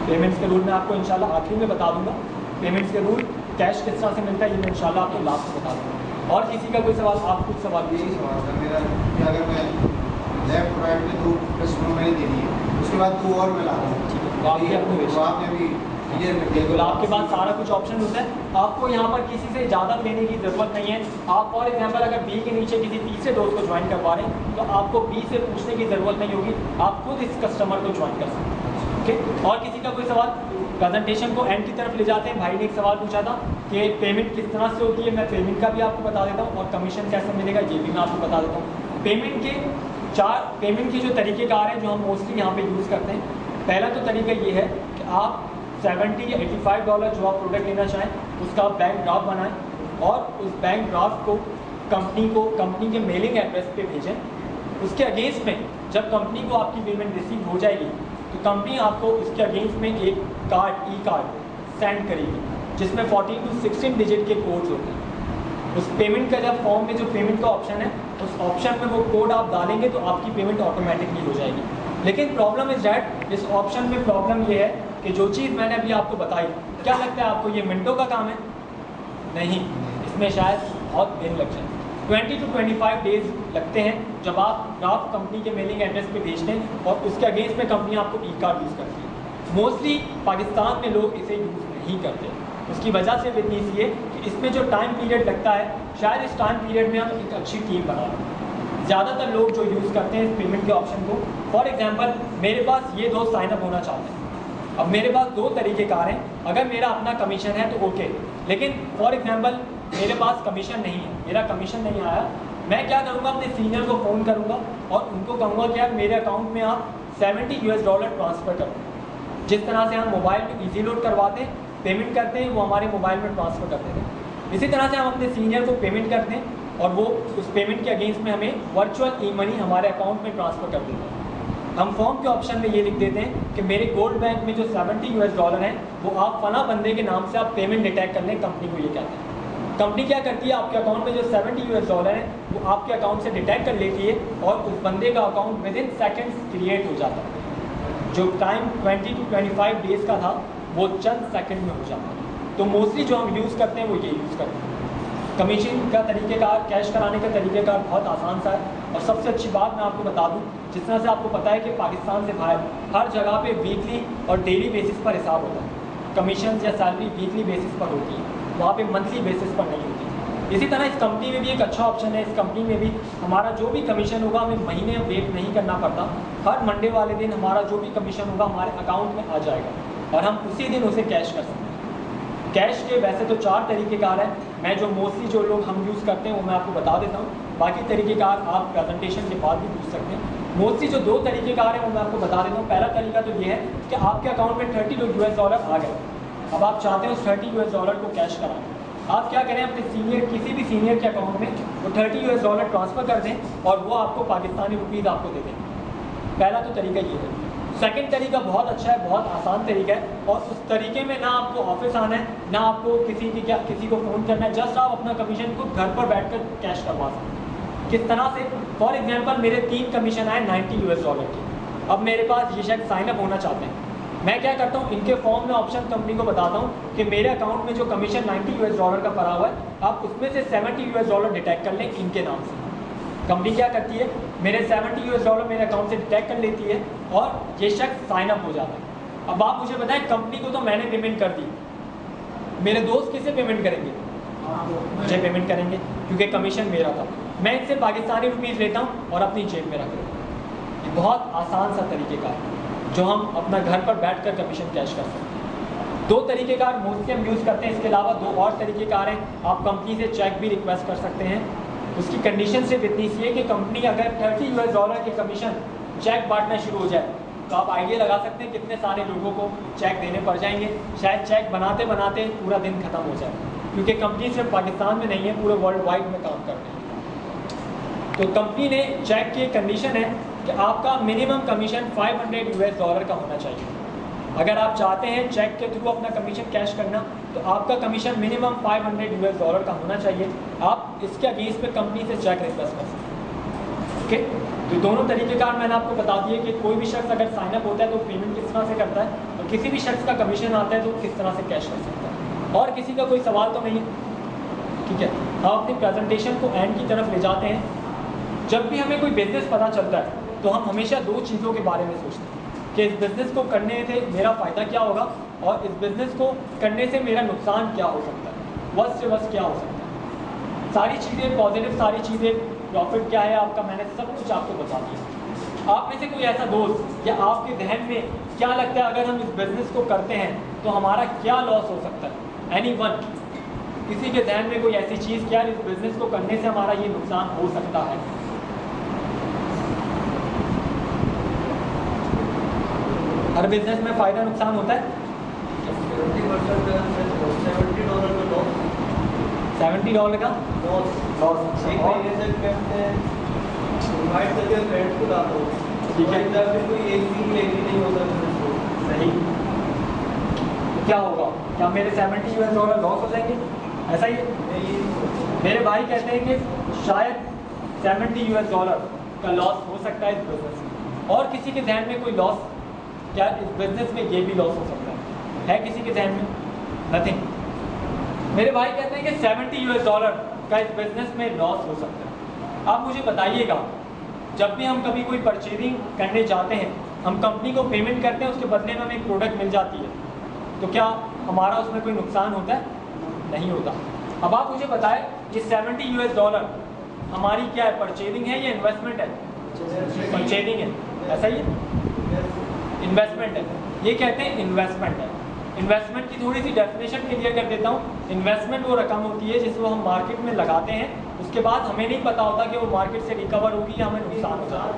Payments के rule मैं आपको इंशाल्लाह आखिरी में बता दूंगा। पेमेंट्स के रूल, कैश किस तरह से मिलता है, ये मैं इंशाल्लाह आपको लास्ट में बता दूंगा। और किसी का कोई सवाल, आप कुछ सवाल यही सवाल था मेरा कि अगर मैं लेफ्ट राइट में 2 कस्टमर मैंने दे दिए, उसके बाद 2 और मैं ला रहा हूँ, ठीक है, तो आपके अपने तो आपने भी क्लियर कर दिया। बिल्कुल, आपके पास सारा कुछ ऑप्शन होता है, आपको यहाँ पर किसी से इजाज़त लेने की ज़रूरत नहीं है। आप फॉर एग्जांपल अगर बी के नीचे किसी तीसरे दोस्त को ज्वाइन करवा रहे हैं तो आपको बी से पूछने की ज़रूरत नहीं होगी, आप खुद इस कस्टमर को ज्वाइन कर सकते हैं। ओके, और किसी का कोई सवाल? प्रेजेंटेशन को एंड की तरफ ले जाते हैं। भाई ने एक सवाल पूछा था कि पेमेंट किस तरह से होती है, मैं पेमेंट का भी आपको बता देता हूँ और कमीशन कैसे मिलेगा ये भी मैं आपको बता देता हूँ। पेमेंट के जो तरीक़ेकार हैं जो हम मोस्टली यहाँ पे यूज़ करते हैं, पहला तो तरीका ये है कि आप 70 या $85 जो आप प्रोडक्ट लेना चाहें उसका बैंक ड्राफ्ट बनाएं और उस बैंक ड्राफ्ट को कंपनी के मेलिंग एड्रेस पे भेजें। उसके अगेंस्ट में जब कंपनी को आपकी पेमेंट रिसीव हो जाएगी तो कंपनी आपको उसके अगेंस्ट में एक कार्ड, ई कार्ड सेंड करेगी जिसमें 14 to 16 डिजिट के कोड्स होते हैं। उस पेमेंट का जब फॉर्म में जो पेमेंट का ऑप्शन है उस ऑप्शन में वो कोड आप डालेंगे तो आपकी पेमेंट ऑटोमेटिकली हो जाएगी। लेकिन प्रॉब्लम इज़ डैट इस ऑप्शन में प्रॉब्लम ये है कि जो चीज़ मैंने अभी आपको बताई, क्या लगता है आपको ये मिनटों का काम है? नहीं, इसमें शायद बहुत दिन लग जाए। 20 to 25 डेज लगते हैं जब आप ड्राफ्ट कंपनी के मेलिंग एड्रेस पे भेजते हैं और उसके अगेंस्ट में कंपनी आपको ई कार्ड यूज़ करती है। मोस्टली पाकिस्तान में लोग इसे यूज़ नहीं करते। उसकी वजह से विदनीस ये कि इसमें जो टाइम पीरियड लगता है, शायद इस टाइम पीरियड में हम एक अच्छी टीम बना रहे हैं। ज़्यादातर लोग जो यूज़ करते हैं इस पेमेंट के ऑप्शन को, फॉर एग्जांपल मेरे पास ये दोस्त साइनअप होना चाहते हैं। अब मेरे पास 2 तरीक़ेकार हैं, अगर मेरा अपना कमीशन है तो ओके, लेकिन फॉर एग्जांपल मेरे पास कमीशन नहीं है, मेरा कमीशन नहीं आया, मैं क्या करूँगा, अपने सीनियर को फ़ोन करूँगा और उनको कहूँगा कि यार मेरे अकाउंट में आप $70 ट्रांसफ़र कर दें। जिस तरह से हम मोबाइल में ईजी लोड करवाते हैं, पेमेंट करते हैं, वो हमारे मोबाइल में ट्रांसफ़र कर देते हैं। इसी तरह से हम अपने सीनियर को पेमेंट करते हैं और वो उस पेमेंट के अगेंस्ट में हमें वर्चुअल ई मनी हमारे अकाउंट में ट्रांसफ़र कर देते हैं। हम फॉर्म के ऑप्शन में ये लिख देते हैं कि मेरे गोल्ड बैंक में जो $70 हैं वो आप फला बंदे के नाम से आप पेमेंट डिटेक्ट कर लें। कंपनी को ये कहते हैं। कंपनी क्या करती है, आपके अकाउंट में जो $70 हैं वो आपके अकाउंट से डिटेक्ट कर लेती है और उस बंदे का account with in seconds create हो जाता है। जो टाइम 20 to 25 डेज़ का था वो चंद सेकंड में हो जाता है। तो मोस्टली जो हम यूज़ करते हैं वो ये यूज़ करते हैं। कमीशन का तरीक़ेकार, कैश कराने का तरीक़ेकार बहुत आसान सा है। और सबसे अच्छी बात मैं आपको बता दूं, जिस तरह से आपको पता है कि पाकिस्तान से बाहर हर जगह पे वीकली और डेली बेसिस पर हिसाब होता है। कमीशन या सैलरी वीकली बेसिस पर होती है, वहाँ पे मंथली बेसिस पर नहीं होती। इसी तरह इस कंपनी में भी एक अच्छा ऑप्शन है। इस कंपनी में भी हमारा जो भी कमीशन होगा हमें महीने वेट नहीं करना पड़ता। हर मंडे वाले दिन हमारा जो भी कमीशन होगा हमारे अकाउंट में आ जाएगा और हम उसी दिन उसे कैश कर सकते हैं। कैश के वैसे तो 4 तरीक़ेकार हैं, मैं जो मोस्टली जो लोग हम यूज़ करते हैं वो मैं आपको बता देता हूँ। बाकी तरीक़ेकार आप प्रेजेंटेशन के बाद भी पूछ सकते हैं। मोस्टली जो 2 तरीक़ेकार हैं वो मैं आपको बता देता हूँ। पहला तरीका तो ये है कि आपके अकाउंट में $30 आ गए, अब आप चाहते हैं उस $30 को कैश कराएं। आप क्या करें, अपने सीनियर, किसी भी सीनियर के अकाउंट में वो $30 ट्रांसफ़र कर दें और वो आपको पाकिस्तानी रुपीज़ आपको दे दें। पहला तो तरीका ये है। सेकंड तरीका बहुत अच्छा है, बहुत आसान तरीका है और उस तरीके में ना आपको ऑफिस आना है, ना आपको किसी को फ़ोन करना है, जस्ट आप अपना कमीशन को घर पर बैठकर कैश करवा सकते हैं। किस तरह से, फॉर एग्जांपल मेरे 3 कमीशन आए $90 के। अब मेरे पास ये शख्स साइनअप होना चाहते हैं, मैं क्या करता हूँ, इनके फॉर्म में ऑप्शन कंपनी को बताता हूँ कि मेरे अकाउंट में जो कमीशन $90 का पड़ा हुआ है आप उसमें से $70 डिटेक्ट कर लें इनके नाम से। कंपनी क्या करती है, मेरे $70 मेरे अकाउंट से डिटेक्ट कर लेती है और ये शख्स साइनअप हो जाता है। अब आप मुझे बताएं, कंपनी को तो मैंने पेमेंट कर दी, मेरे दोस्त किसे पेमेंट करेंगे? मुझे पेमेंट करेंगे क्योंकि कमीशन मेरा था। मैं इनसे पाकिस्तानी रुपीज़ लेता हूँ और अपनी जेब में रख लेता हूँ। ये बहुत आसान सा तरीक़ेकार है जो हम अपना घर पर बैठकर कमीशन कैश कर सकते हैं। 2 तरीक़ेकार मोस्टली हम यूज़ करते हैं। इसके अलावा 2 और तरीक़ेकार हैं। आप कंपनी से चेक भी रिक्वेस्ट कर सकते हैं। उसकी कंडीशन से विदनीस ये कि कंपनी अगर $30 के कमीशन चेक बांटना शुरू हो जाए तो आप आइडिया लगा सकते हैं कितने सारे लोगों को चेक देने पड़ जाएंगे। शायद चेक बनाते बनाते पूरा दिन ख़त्म हो जाए, क्योंकि कंपनी सिर्फ पाकिस्तान में नहीं है, पूरे वर्ल्ड वाइड में काम करते हैं। तो कंपनी ने चेक की कंडीशन है कि आपका मिनिमम कमीशन $500 का होना चाहिए। अगर आप चाहते हैं चेक के थ्रू अपना कमीशन कैश करना तो आपका कमीशन मिनिमम $500 का होना चाहिए। आप इसके अगेंस्ट पे कंपनी से चेक रिक्वेस्ट कर सकते हैं। ओके। तो दोनों तरीक़ेकार मैंने आपको बता दिए कि कोई भी शख्स अगर साइनअप होता है तो पेमेंट किस तरह से करता है, और किसी भी शख्स का कमीशन आता है तो किस तरह से कैश कर सकता है। और किसी का कोई सवाल तो नहीं है? ठीक है, हम अपनी प्रेजेंटेशन को एंड की तरफ ले जाते हैं। जब भी हमें कोई बिज़नेस पता चलता है तो हम हमेशा दो चीज़ों के बारे में सोचते हैं कि इस बिज़नेस को करने से मेरा फ़ायदा क्या होगा और इस बिज़नेस को करने से मेरा नुकसान क्या हो सकता है, वर्स्ट से वर्स्ट क्या हो सकता है। सारी चीज़ें पॉजिटिव, सारी चीज़ें प्रॉफिट क्या है आपका, मैंने सब कुछ आपको बता दिया। आप में से कोई ऐसा दोस्त या आपके जहन में क्या लगता है अगर हम इस बिज़नेस को करते हैं तो हमारा क्या लॉस हो सकता है? एनी वन, किसी के जहन में कोई ऐसी चीज़ क्या इस बिज़नेस को करने से हमारा ये नुकसान हो सकता है? हर बिज़नेस में फ़ायदा नुकसान होता है। $70 का लॉस, एक महीने से मैं इनवाइट करके फ्रेंड्स को डाल दो, ठीक है, फिर कोई एक वीक लेके नहीं होता फिर सही। क्या होगा, क्या मेरे $70 लॉस हो जाएंगे? ऐसा ही है। मेरे भाई कहते हैं कि शायद $70 का लॉस हो सकता है इस बिज़नेस में। और किसी के जहन में कोई लॉस, क्या इस बिज़नेस में ये भी लॉस हो सकता है किसी के जहन में? नथिंग। मेरे भाई कहते हैं कि $70 का इस बिज़नेस में लॉस हो सकता है। आप मुझे बताइएगा, जब भी हम कभी कोई परचेजिंग करने जाते हैं, हम कंपनी को पेमेंट करते हैं, उसके बदले में हमें एक प्रोडक्ट मिल जाती है, तो क्या हमारा उसमें कोई नुकसान होता है? नहीं होता। अब आप मुझे बताएं, ये $70 हमारी क्या है, परचेजिंग है या इन्वेस्टमेंट है? परचेजिंग है, ऐसा ही है, इन्वेस्टमेंट है। ये कहते हैं इन्वेस्टमेंट है। इन्वेस्टमेंट की थोड़ी सी डेफिनेशन क्लियर कर देता हूँ। इन्वेस्टमेंट वो रकम होती है जिसको हम मार्केट में लगाते हैं, उसके बाद हमें नहीं पता होता कि वो मार्केट से रिकवर होगी या हमें नुकसान हो जाएगा।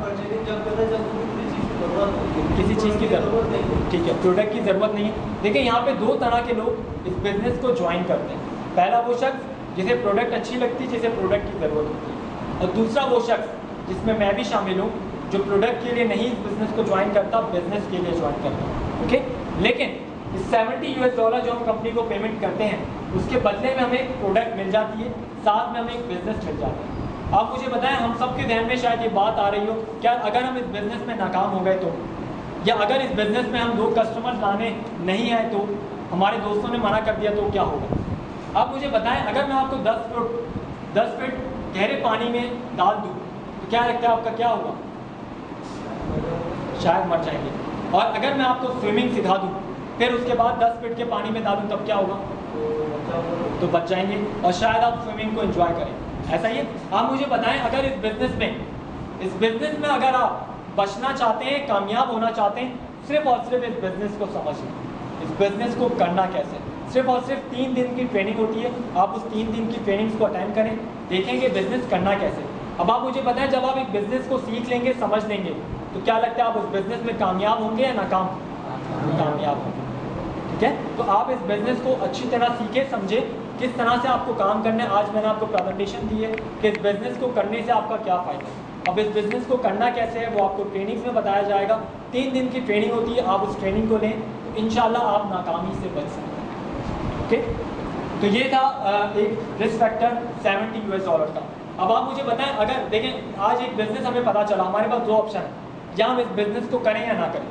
किसी चीज़ की ज़रूरत नहीं, ठीक है, प्रोडक्ट की ज़रूरत नहीं है। देखिए, यहाँ पे दो तरह के लोग इस बिज़नेस को ज्वाइन करते हैं। पहला वो शख्स जिसे प्रोडक्ट अच्छी लगती है, जिसे प्रोडक्ट की ज़रूरत होती है, और दूसरा वो शख्स जिसमें मैं भी शामिल हूँ, जो प्रोडक्ट के लिए नहीं इस बिज़नेस को ज्वाइन करता, बिज़नेस के लिए ज्वाइन करता। ओके, लेकिन इस $70 जो हम कंपनी को पेमेंट करते हैं, उसके बदले में हमें एक प्रोडक्ट मिल जाती है, साथ में हमें एक बिज़नेस मिल जाता है। आप मुझे बताएं, हम सबके ध्यान में शायद ये बात आ रही हो, क्या अगर हम इस बिज़नेस में नाकाम हो गए तो, या अगर इस बिज़नेस में हम 2 कस्टमर लाने नहीं आए तो, हमारे दोस्तों ने मना कर दिया तो क्या होगा? आप मुझे बताएं, अगर मैं आपको 10 फीट गहरे पानी में डाल दूँ तो क्या लगता है आपका क्या होगा? शायद मर जाएंगे। और अगर मैं आपको स्विमिंग सिखा दूँ, फिर उसके बाद 10 फीट के पानी में डालूँ, तब क्या होगा? तो बच जाएंगे और शायद आप स्विमिंग को एंजॉय करें। ऐसा ही है। आप मुझे बताएं, अगर इस बिज़नेस में अगर आप बचना चाहते हैं, कामयाब होना चाहते हैं, सिर्फ और सिर्फ इस बिज़नेस को समझ लें। इस बिज़नेस को करना कैसे? सिर्फ और सिर्फ 3 दिन की ट्रेनिंग होती है। आप उस 3 दिन की ट्रेनिंग्स को अटेंड करें, देखेंगे बिज़नेस करना कैसे। अब आप मुझे बताएं, जब आप एक बिज़नेस को सीख लेंगे, समझ लेंगे, तो क्या लगता है आप उस बिज़नेस में कामयाब होंगे या नाकाम? कामयाब होंगे। ठीक है, तो आप इस बिज़नेस को अच्छी तरह सीखे, समझे किस तरह से आपको काम करना है। आज मैंने आपको प्रेजेंटेशन दी है कि इस बिज़नेस को करने से आपका क्या फ़ायदा है। अब इस बिज़नेस को करना कैसे है वो आपको ट्रेनिंग्स में बताया जाएगा। 3 दिन की ट्रेनिंग होती है, आप उस ट्रेनिंग को लें तो इंशाल्लाह आप नाकामी से बच सकते हैं। ओके, तो ये था एक रिस्क फैक्टर $70 का। अब आप मुझे बताएं, अगर देखें आज एक बिज़नेस हमें पता चला, हमारे पास 2 ऑप्शन है, या हम इस बिज़नेस को करें या ना करें।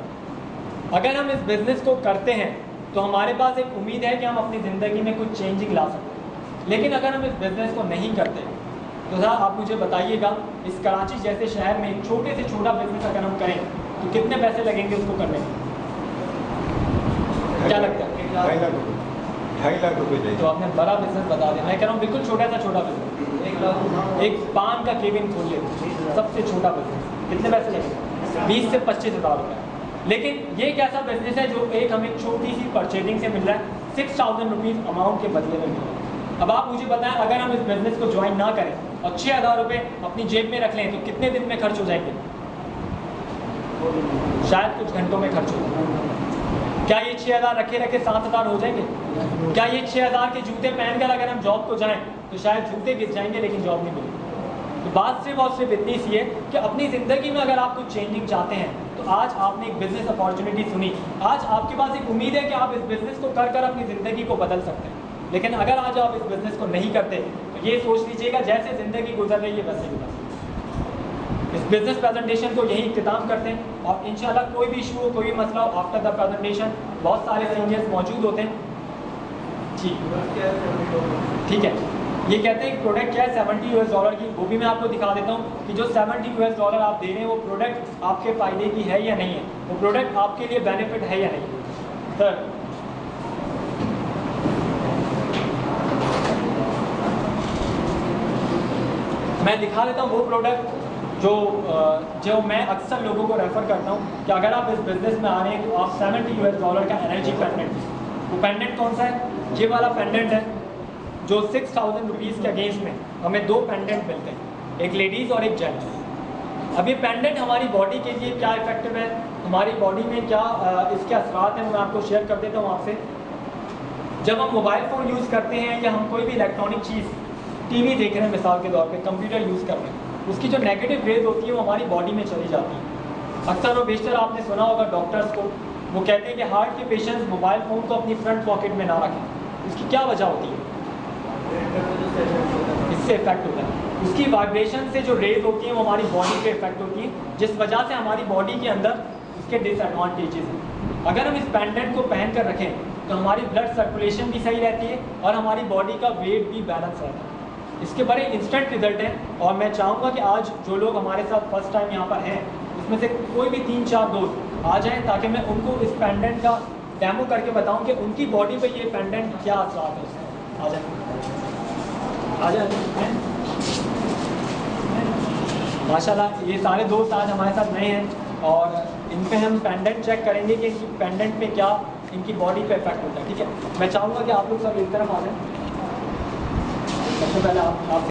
अगर हम इस बिज़नेस को करते हैं तो हमारे पास एक उम्मीद है कि हम अपनी ज़िंदगी में कुछ चेंजिंग ला सकते हैं। लेकिन अगर हम इस बिज़नेस को नहीं करते तो सर आप मुझे बताइएगा, इस कराची जैसे शहर में एक छोटे से छोटा बिज़नेस अगर हम करें तो कितने पैसे लगेंगे उसको करने में? क्या लगता है? 2.5 लाख रुपये। तो आपने बड़ा बिज़नेस बता दिया। मैं कह रहा हूँ बिल्कुल छोटा सा छोटा बिज़नेस, 1 लाख। एक पान का केबिन खोल ले, सबसे छोटा बिज़नेस, कितने पैसे लगेंगे? 20 से 25 हज़ार रुपये। लेकिन ये एक ऐसा बिज़नेस है जो एक हमें छोटी सी परचेजिंग से मिल रहा है, 6000 रुपीज़ अमाउंट के बदले में मिल रहा है। अब आप मुझे बताएं, अगर हम इस बिज़नेस को ज्वाइन ना करें और 6000 रुपये अपनी जेब में रख लें तो कितने दिन में खर्च हो जाएंगे? शायद कुछ घंटों में खर्च हो जाएंगे। क्या ये 6000 रखे रखे 7000 हो जाएंगे? क्या ये 6000 के जूते पहनकर अगर हम जॉब को जाएं तो शायद जूते गिर जाएंगे लेकिन जॉब नहीं मिलेगी। तो बात सिर्फ और सिर्फ इतनी सी है कि अपनी ज़िंदगी में अगर आप कुछ चेंजिंग चाहते हैं तो आज आपने एक बिज़नेस अपॉर्चुनिटी सुनी, आज आपके पास एक उम्मीद है कि आप इस बिज़नेस को कर अपनी ज़िंदगी को बदल सकते हैं। लेकिन अगर आज आप इस बिज़नेस को नहीं करते तो ये सोच लीजिएगा जैसे ज़िंदगी गुजर रही है वैसे गुजर। इस बिजनेस प्रेजेंटेशन को यही इख्तिताम करते हैं और इंशाल्लाह कोई भी इशू हो, कोई भी मसला हो, आफ्टर द प्रेजेंटेशन बहुत सारे सीनियर्स मौजूद होते हैं जी। ठीक है, ये कहते हैं प्रोडक्ट क्या है $70 की, वो भी मैं आपको दिखा देता हूँ कि जो $70 आप दे रहे हैं वो प्रोडक्ट आपके फ़ायदे की है या नहीं है, वो प्रोडक्ट आपके लिए बेनिफिट है या नहीं। सर मैं दिखा देता हूँ वो प्रोडक्ट जो मैं अक्सर लोगों को रेफ़र करता हूँ कि अगर आप इस बिज़नेस में आ रहे हैं तो आप $70 का एनर्जी पेंडेंट, वो पेंडेंट कौन सा है, ये वाला पेंडेंट है जो 6,000 रुपीज़ के अगेंस्ट में हमें 2 पेंडेंट मिलते हैं, एक लेडीज़ और एक जेंट्स। अब ये पेंडेंट हमारी बॉडी के लिए क्या इफेक्टिव है, हमारी बॉडी में क्या इसके असरात हैं, मैं आपको शेयर कर देता हूँ आपसे। जब हम मोबाइल फ़ोन यूज़ करते हैं या हम कोई भी इलेक्ट्रॉनिक चीज़, टीवी देख रहे हैं मिसाल के तौर पे, कंप्यूटर यूज़ कर रहे हैं, उसकी जो नेगेटिव रेज होती है वो हमारी बॉडी में चली जाती है। अक्सर और बेशतर आपने सुना होगा डॉक्टर्स को, वो कहते हैं कि हार्ट के पेशेंट्स मोबाइल फ़ोन को अपनी फ्रंट पॉकेट में ना रखें। उसकी क्या वजह होती है, इससे इफेक्ट होता है, उसकी वाइब्रेशन से जो रेज होती हैं वो हमारी बॉडी पे इफेक्ट होती है, जिस वजह से हमारी बॉडी के अंदर उसके डिसएडवांटेजेस हैं। अगर हम इस पेंडेंट को पहन कर रखें तो हमारी ब्लड सर्कुलेशन भी सही रहती है और हमारी बॉडी का वेट भी बैलेंस रहता है। इसके बड़े इंस्टेंट रिजल्ट हैं और मैं चाहूँगा कि आज जो लोग हमारे साथ फर्स्ट टाइम यहाँ पर हैं उसमें से कोई भी 3-4 दोस्त आ जाएं ताकि मैं उनको इस पेंडेंट का डेमो करके बताऊं कि उनकी बॉडी पे ये पेंडेंट क्या असरात है। आ जाए माशाल्लाह, ये सारे दोस्त आज हमारे साथ नए हैं और इन पे हम पेंडेंट चेक करेंगे कि इनकी पेंडेंट पे क्या इनकी बॉडी पे इफेक्ट होता है। ठीक है, मैं चाहूँगा कि आप लोग सब एक तरफ आ जाएं। सबसे पहले आप